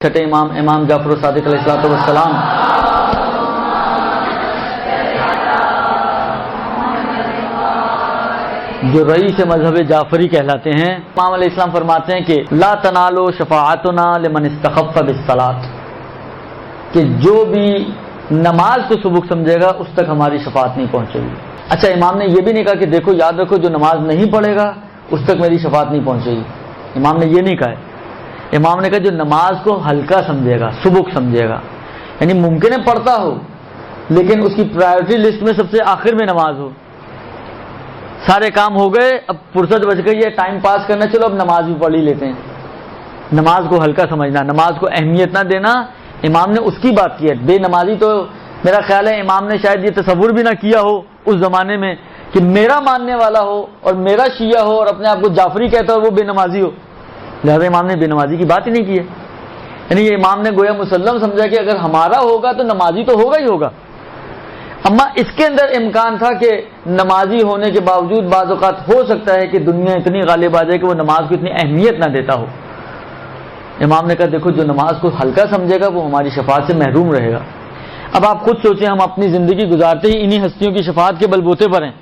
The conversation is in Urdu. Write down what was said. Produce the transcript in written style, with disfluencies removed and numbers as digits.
چھٹے امام جعفر صادق علیہ السلام جو رئیس مذہب جعفری کہلاتے ہیں، امام علیہ السلام فرماتے ہیں کہ لا تنالو شفاعتنا لمن استخف بالصلاۃ، کہ جو بھی نماز کو سبک سمجھے گا اس تک ہماری شفاعت نہیں پہنچے گی۔ اچھا، امام نے یہ بھی نہیں کہا کہ دیکھو یاد رکھو جو نماز نہیں پڑھے گا اس تک میری شفاعت نہیں پہنچے گی، امام نے یہ نہیں کہا ہے۔ امام نے کہا جو نماز کو ہلکا سمجھے گا، سبک سمجھے گا، یعنی ممکن ہے پڑھتا ہو لیکن اس کی پرائیورٹی لسٹ میں سب سے آخر میں نماز ہو، سارے کام ہو گئے، اب فرصت بچ گئی ہے ٹائم پاس کرنا، چلو اب نماز بھی پڑھ ہی لیتے ہیں۔ نماز کو ہلکا سمجھنا، نماز کو اہمیت نہ دینا، امام نے اس کی بات کی ہے۔ بے نمازی تو میرا خیال ہے امام نے شاید یہ تصور بھی نہ کیا ہو اس زمانے میں کہ میرا ماننے والا ہو اور میرا شیعہ ہو اور اپنے آپ کو جعفری کہتا ہو وہ بے نمازی ہو، لہذا امام نے بے نمازی کی بات ہی نہیں کی ہے۔ یعنی یہ امام نے گویا مسلم سمجھا کہ اگر ہمارا ہوگا تو نمازی تو ہوگا ہی ہوگا، اما اس کے اندر امکان تھا کہ نمازی ہونے کے باوجود بعض اوقات ہو سکتا ہے کہ دنیا اتنی غالب آ جائے کہ وہ نماز کو اتنی اہمیت نہ دیتا ہو۔ امام نے کہا دیکھو جو نماز کو ہلکا سمجھے گا وہ ہماری شفاعت سے محروم رہے گا۔ اب آپ خود سوچیں، ہم اپنی زندگی گزارتے ہی انہی ہستیوں کی شفاعت کے بل بوتے پر ہیں۔